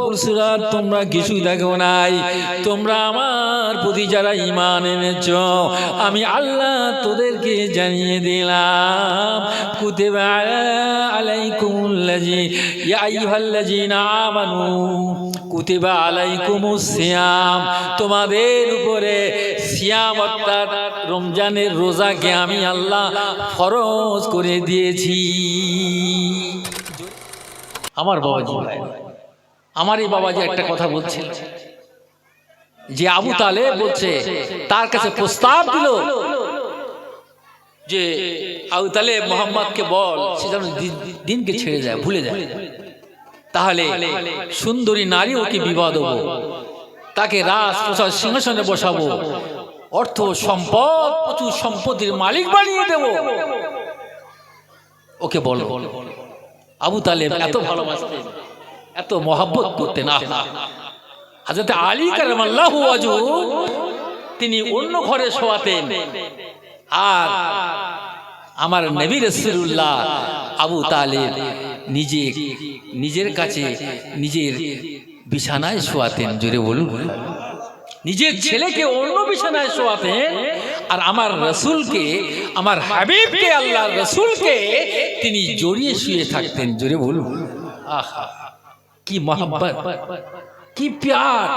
ফুলসুরাত তোমরা কিছুই দেখো নাই, তোমরা আমার প্রতি যারা ঈমান এনেছ আমি আল্লাহ তোদেরকে জানিয়ে দিলাম, কুতিবা আলাইকুমুল্লাযী ইয়া আইয়ুহাল্লাযীনা আমানু কুতিবা আলাইকুমুস সিয়াম, তোমাদের উপরে সিয়াম অর্থাৎ রমজানের রোজাকে আমি আল্লাহ ফরজ করে দিয়েছি। আমার বাবাজি, আমার এই বাবাজি একটা কথা বলছিল যে আবু তালেব বলছে তার কাছে প্রস্তাব দিল যে আবু তালেব মোহাম্মদকে বল সে যেন দিনকে ছেড়ে যায়, ভুলে যায়, তাহলে সুন্দরী নারী ওকে বিবাহ দেবো, তাকে রাজপ্রাসাদ সিংহাসনে বসাবো, অর্থ সম্পদ প্রচুর সম্পত্তির মালিক বানিয়ে দেব, ওকে বলো। আবু তালেব এত ভালোবাসতেন, এত মহব্বত করতেন। হযরত আলী কারামাল্লাহু ওয়াজহু তিনি অন্য ঘরে শোয়াতেন, আর আমার নবী রাসূলুল্লাহ আবু তালেব নিজের কাছে নিজের বিছানায় শোয়াতেন। জোরে বলুন, নিজের ছেলেকে অন্য বিছানায় শোয়াতেন, আর আমার রাসূলকে, আমার হাবিবকে, আল্লাহর রাসূলকে তিনি জড়িয়ে শুয়ে থাকতেন। জোরে বলুন, আহা কি মহব্বত, কি প্যার।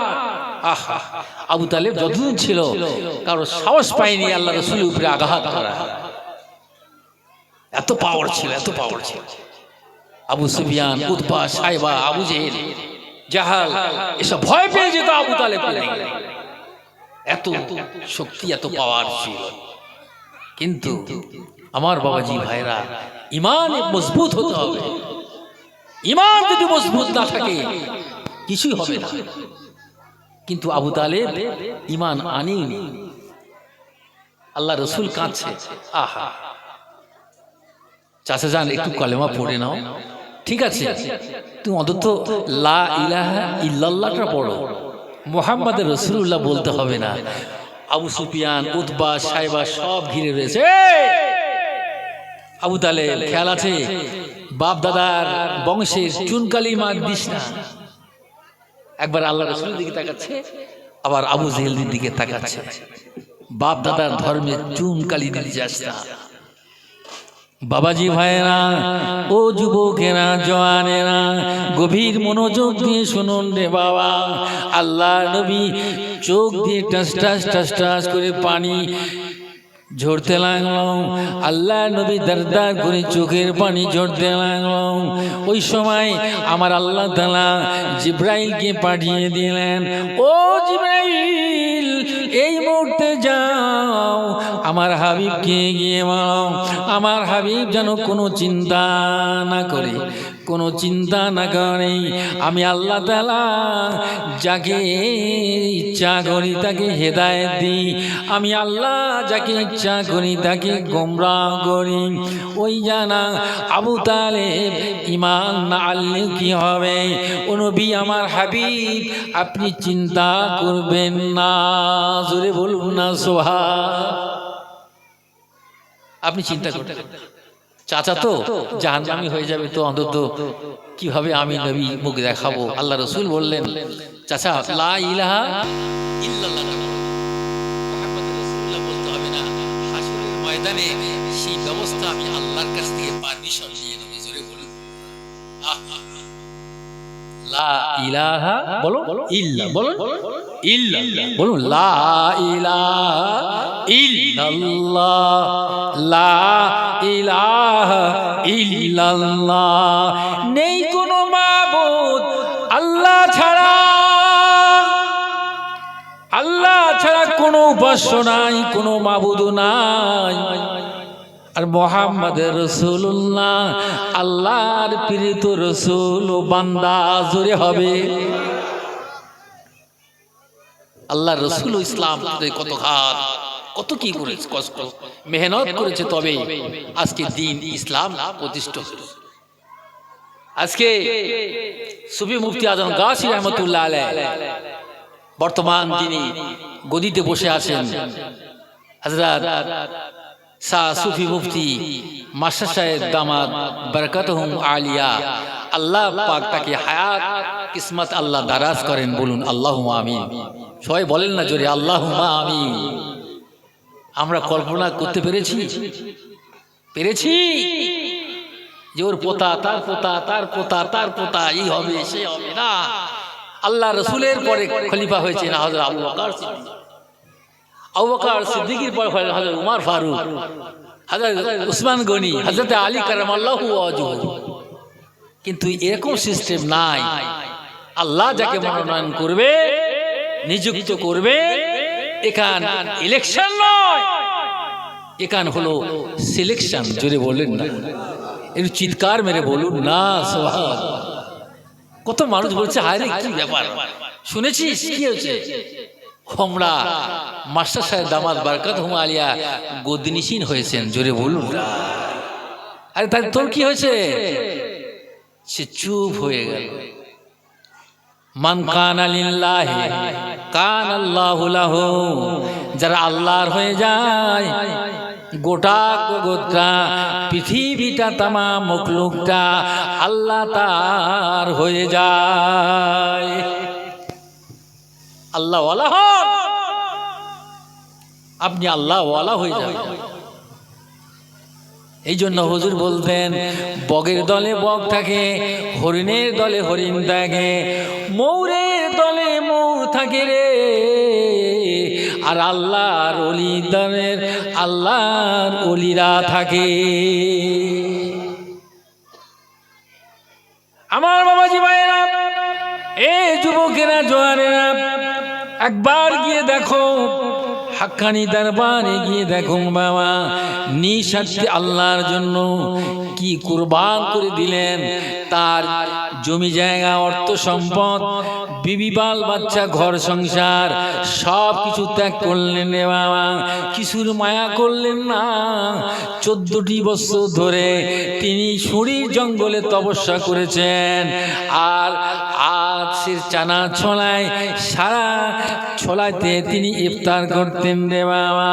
আহা, আবু তালেব যতদিন ছিল কারো সাহস পায়নি আল্লাহ রাসূলের উপরে আঘাত করা, এত পাওয়ার ছিল, এত পাওয়ার ছিল। আবু সুফিয়ান, উতবা, সাইবা, আবু জেহেল, জাহাল এসব ভয় পেয়ে যেত আবু তালেবকে, এত শক্তি, এত পাওয়ার ছিল। কিন্তু আমার বাবাজি ভাইরা, ঈমান মজবুত হতে হবে। ঈমান যদি মজবুত না থাকে কিছুই হবে না। কিন্তু আবু তালেব ঈমান আনেনি। আল্লাহ রাসূল কাঁদছে, আহা চাচা যান একটু কালেমা পড়ে নাও, ঠিক আছে তুমি অন্তত লা ইলাহা ইল্লাল্লাহটা পড়ো, মুহাম্মদ রাসূলুল্লাহ বলতে হবে না। আবু সুফিয়ান, উতবা, সাইবা সব ঘিরে রয়েছে। আবু তালেব খেয়াল আছে, বাপ দাদার বংশের চুনকালি মার দিস না। একবার আল্লাহ রাসূলের দিকে তাকাচ্ছে, আবার আবু জেহেলের দিকে তাকাচ্ছে, বাপ দাদার ধর্মের চুনকালি দিতে যাস না। বাবাজি ভাইরা, ও যুবকেরা, জওয়ানেরা, গভীর মনোযোগ দিয়ে শুনুন রে বাবা। আল্লাহ নবী চোখ দিয়ে টাস টাস টাস টাস করে পানি ঝরতে লাগলো। আল্লাহ নবী দারদার করে চোখের পানি ঝরতে লাগলো। ওই সময় আমার আল্লাহ তাআলা জিবরাইলকে পাঠিয়ে দিলেন, ও জিবরাইল এই মুহূর্তে যাও আমার হাবিবকে গিয়ে বলো, আমার হাবিব যেন কোনো চিন্তা না করে, কোনো চিন্তা না করে, আমি আল্লাহ তাআলা যাকে ইচ্ছা করি তাকে হেদায়েত দিই, আমি আল্লাহ যাকে ইচ্ছা করি তাকে গোমরাহ করি। ওই জানা আবু তালেব ঈমান না আনলে কি হবে? ও নবী আমার হাবিব আপনি চিন্তা করবেন না, জোরে বলুন না সুবহান। আপনি চিন্তা করবেন, চাচা তো জাহান্নামী হয়ে যাবে, তো অন্তত কিভাবে আমি নবী মুখ দেখাবো? আল্লাহ রাসূল বললেন, চাচা লা ইলাহা ইল্লাল্লাহ মুহাম্মদ রাসূলুল্লাহ বলতে হবে না, হাসরের ময়দানে সেই ব্যবস্থা আমি আল্লাহর কাছ থেকে পারমিশন নিয়ে নেব। জোরে বলুন লা ইলাহা, বলো ইল্লা, বলো ইল্লা, বলুন লা ইলাহা ইল্লাল্লাহ, লা ইলাহা ইল্লাল্লাহ, নেই কোনো মাবুদ আল্লাহ ছাড়া, আল্লাহ ছাড়া কোনো উপাস্য নাই, কোনো মাবুদ নাই। আর মুহাম্মদ রাসূলুল্লাহ আল্লাহর প্রেরিত রাসূল ও বান্দা। জোরে হবে আল্লাহর রাসূল ও ইসলাম কত ঘাত, কত কি করেছে, কষ্ট মেহনত করেছে, তবে আজকে দিন ইসলাম প্রতিষ্ঠিত হয়েছে। আজকে সুফি মুফতি আজম গাছি রহমতুল্লাহ আলাইহি বর্তমান যিনি গদিতে বসে আছেন, হযরত শাহ সুফি মুফতি মাশায়েখ দামাত বারাকাতুহুম আলিয়া, আল্লাহ পাক তাকে হায়াত কিসমত আল্লাহ দারাজ করেন। বলুন আল্লাহুম্মা আমিন। সবাই বলেন না জোরে আল্লাহুম্মা আমিন। আমরা কল্পনা করতে পেরেছি যে ওর পোতা, তার পোতা, তার পোতা, তার পোতা, এই হবে সে হবে না। আল্লাহ রসুলের পরে খলিফা হয়েছেন হযরত আবু বকর সিদ্দিক, আবু বকর সিদ্দিকের পরে হযরত উমর ফারুক, হযরত উসমান গনি, হযরত আলী কারামাল্লাহু ওয়াজহু। কিন্তু এরকম সিস্টেম নাই। আল্লাহ যাকে মনোনয়ন করবে, নিযুক্ত করবে, এখান ইলেকশন নয়, এখান হলো সিলেকশন। জোরে বললেন না, একটু চিৎকার মেরে বলুন না সুবহান। কত মানুষ বলছে হায় রে কি ব্যাপার, শুনেছিস কি হয়েছে? আমরা মাস্টার সাহেব দামাত বারকাতুহু আলিয়া গদিনিশীন হয়েছেন। জোরে বলুন না। আরে তাই তোর কি হয়েছে? সে চুপ হয়ে গেল। মান কানা লিল্লাহি কানাল্লাহু লাহু। যারা আল্লাহর হয়ে যায়, গোটা গোটা পৃথিবীটা, তামাম মখলুকটা আল্লাহ তার হয়ে যায়। আল্লাহ ওয়ালা হন, আপনি আল্লাহ ওয়ালা হয়ে যাবেন। এই জন্য হুজুর বলতেন, বগের দলে বগ থাকে, হরিণের দলে হরিণ থাকে, ময়ূরের দলে ময়ূর থাকে রে, আর আল্লাহর ওলির দলে আল্লাহর ওলিরা থাকে। আমার বাবাজি ভাইয়েরা, এই যুবকেরা, জোয়ানেরা, একবার গিয়ে দেখো, হাক্কানি দরবারে গিয়ে দেখো বাবা, নিঃস্বার্থে আল্লাহর জন্য কি কুরবান করে দিলেন। তার জমি জায়গা, অর্থ সম্পদ, বিবি বাল বাচ্চা, ঘর সংসার সব কিছু ত্যাগ করলেন রে বাবা। কিছুর মায়া করলেন না। 14টি বছর ধরে তিনি সুরির জঙ্গলে তপস্যা করেছেন। আর আজ সে চানা ছোলায়, সারা ছোলাতে তিনি ইফতার করতেন রে বাবা।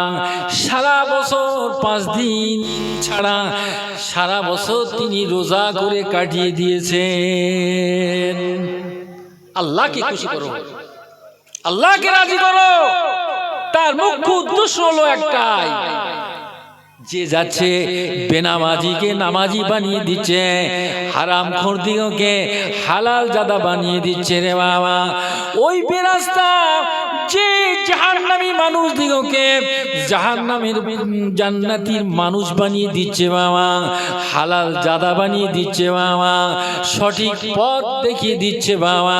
সারা বছর 5 দিন ছাড়া সারা বছর তিনি রোজা করে কাটিয়ে দিয়েছেন। আল্লাহকে খুশি করো, আল্লাহকে রাজি করো। তার মুখ্য উদ্দেশ্য হলো একটাই, যে যাচ্ছে বেনামাজিকে নামাজি বানিয়ে দিচ্ছে, হারাম খোরদিগকে হালাল জাদা বানিয়ে দিচ্ছে রে বাবা। ওই বেরাস্তা যে জাহান্নামী মানুষ দিগকে জাহান্নামের জান্নাতীর মানুষ বানিয়ে দিচ্ছে বাবা, হালাল জাদা বানিয়ে দিচ্ছে বাবা, সঠিক পথ দেখিয়ে দিচ্ছে বাবা।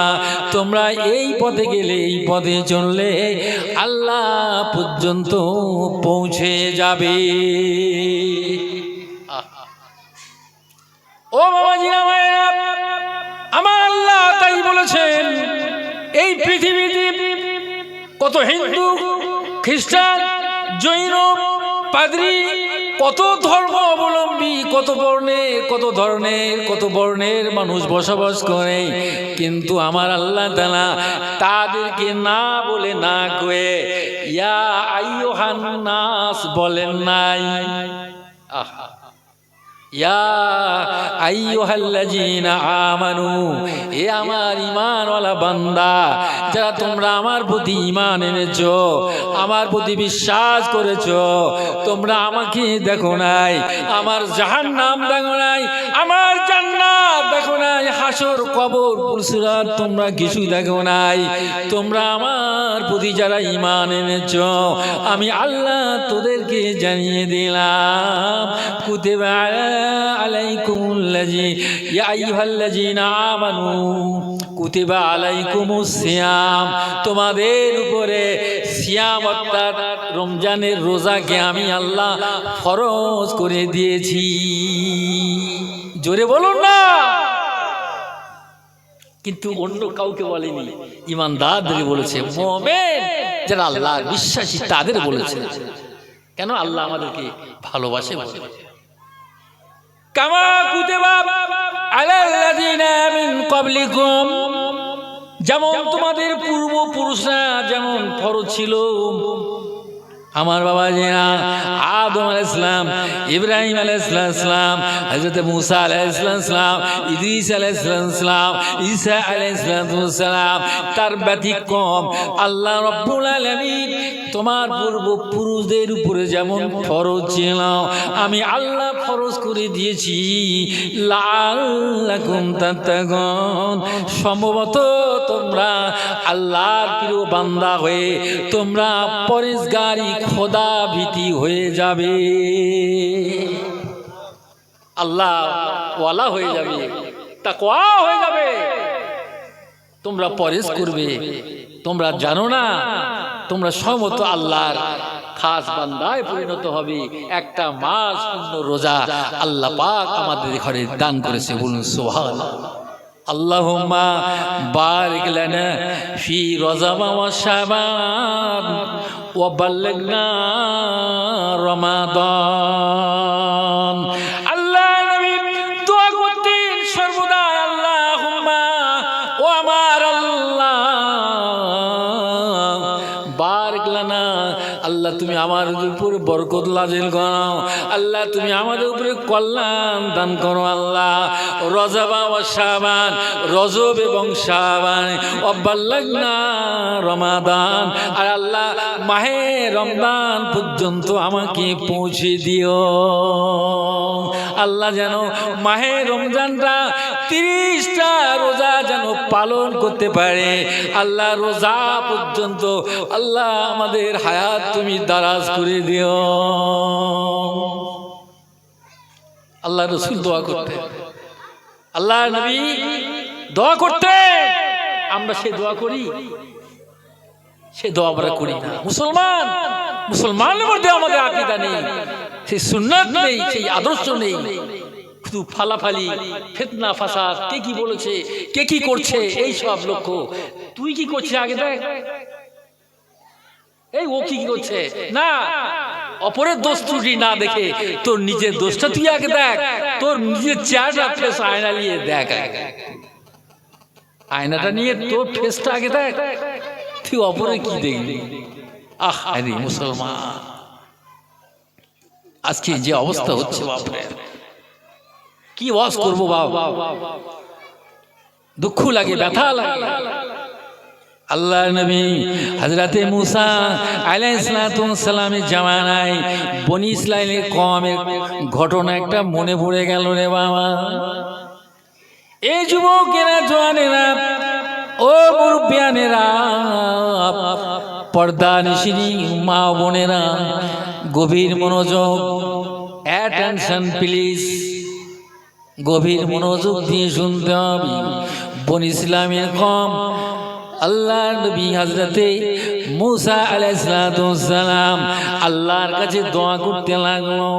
তোমরা এই পথে গেলে, এই পথে চললে আল্লাহ পর্যন্ত পৌঁছে যাবে। ও বাবাজিরা ভাইরা, আমার আল্লাহ তাই বলেছেন, এই পৃথিবীতে কত হিন্দু, খ্রিস্টান, জৈন, পাদ্রী, কত ধর্ম অবলম্বী, কত বর্ণের, কত ধরনের, কত বর্ণের মানুষ বসবাস করে, কিন্তু আমার আল্লাহ তাআলা তাদেরকে না বলে, না কয়ে ইয়া আইয়ুহান নাস বলেন নাই। আহা, ইয়া আইয়ুহাল্লাযীনা আমানু, এ আমার ঈমানওয়ালা বান্দা, যারা তোমরা আমার প্রতি ঈমান এনেছো, আমার প্রতি বিশ্বাস করেছো, তোমরা আমাকে দেখো নাই, আমার জাহান্নাম দেখো নাই, আমার জান্নাত দেখো নাই, হাসর কবর পুরসিরাত তোমরা কিছু দেখো নাই। তোমরা আমার প্রতি যারা ঈমান এনেছো, আমি আল্লাহ তোদেরকে জানিয়ে দিলাম, কুতিবা আলাইকুমুল্লাযী ইয়া আইয়ুহাল্লাযীনা আমানু কুতিবা আলাইকুমুস সিয়াম, তোমাদের উপরে সিয়াম অর্থাৎ রমজানের রোজাকে আমি আল্লাহ ফরজ করে দিয়েছি। জোরে বলুন না। কিন্তু অন্য কাউকে বলেনি, ঈমানদারদের বলেছে, মুমিন যারা আল্লাহর বিশ্বাসী তাদের বলেছে। কেন? আল্লাহ আমাদেরকে ভালোবাসে বলে। কামা কুতিবা আলাল্লাযীনা মিন ক্বাবলিকুম, যেমন তোমাদের পূর্বপুরুষরা যেমন ফরজ ছিল, আমার বাবা জিনা আদম আলাইহিস সালাম, ইব্রাহিম আলাইহিস সালাম, হযরত মুসা আলাইহিস সালাম, ইদ্রিস আলাইহিস সালাম, ঈসা আলাইহিস সালাম, তার ব্যতিক্রম আল্লাহ রাব্বুল আলামিন তোমার পূর্বপুরুষদের উপরে যেমন ফরজ ছিল আমি আল্লাহ ফরজ করে দিয়েছি লাআল্লাকুম তাত্তাকুন, সম্ভবত তোমরা আল্লাহর প্রিয় বান্দা হয়ে তোমরা পরেশগারী খোদা ভীতি হয়ে যাবে, আল্লাহ ওয়ালা হয়ে যাবে, তাকওয়া হয়ে যাবে, তোমরা পরেশ করবে। তোমরা জানো না তোমরা সম্ভবত আল্লাহর খাস বান্দায় পরিণত হবে। একটা মাস পূর্ণ রোজা আল্লাহ পাক আমাদের ঘরে দান করেছে, বলুন সুবহানাল্লাহ। আল্লাহুম্মা বারিক লানা ফি রজব ওয়া শাবান ওয়া বাল্লিগনা রমাদান। আল্লাহ নবী দোয়া করতেন সর্বদা, আল্লাহুম্মা ও আমার আল্লাহ বারিক লানা, আল্লাহ তুমি আমাদের উপরে বরকত নাযিল করো, আল্লাহ তুমি আমাদের উপরে কল্যাণ দান করো। আল্লাহ রজব ওয়া শাবান, রজব এবং শাবান, ওয়া বাল্লাগনা রমাদান, আর আল্লাহ মাহে রমজান পর্যন্ত আমাকে পৌঁছে দিও। আল্লাহ যেন মাহে রমজানটা 30টা রোজা যেন পালন করতে পারে। আল্লাহ রোজা পর্যন্ত আল্লাহ আমাদের হায়াত তুমি দারাজ করে দিও। আল্লাহ রাসূল দোয়া করতে, আল্লাহ নবী দোয়া করতে, আমরা সে দোয়া করি? সে দোয়া আমরা করি না। মুসলমানের মধ্যে আমাদের আকীদা নেই, সেই সুন্নাত নেই, সেই আদর্শ নেই। শুধু ফালাফালি, ফিতনা ফাসাদ, কে কি বলেছে, কে কি করছে, এই সব লক্ষ্য। তুই কি করছিস আগে দেখ, এই ও কি করছে না, অপরের দোষ ত্রুটি না দেখে তোর নিজের দোষটা তুই আগে দেখ। তোর নিজের চেহারা ফেস আয়না নিয়ে দেখ, আয়নাটা নিয়ে তোর ফেসটা আগে দেখ, তুই অপরে কি দেখবি। আহ আরে মুসলমান, আজকে যে অবস্থা হচ্ছে বাপরে, কি ওয়াজ করবো বাবা, দুঃখ লাগে, ব্যথা লাগে। আল্লাহ নবী হযরতে মুসা আলাইহিস সালামের জামানায় বনি ইসরাইলের কওমের ঘটনা একটা মনে পড়ে গেল রে বাবা। এই যুবকেরা, জওয়ানেরা, ও মুরব্বিয়ানেরা, পর্দানিশিনী মা বোনেরা, গভীর মনোযোগ, অ্যাটেনশন প্লিজ, গভীর মনোযোগ দিয়ে শুনতে হবে। বনি ইসরাইলের কওম আল্লাহ নবী হযরতে মুসা আলাইহিস সালাম আল্লাহর কাছে দোয়া করতে লাগলো।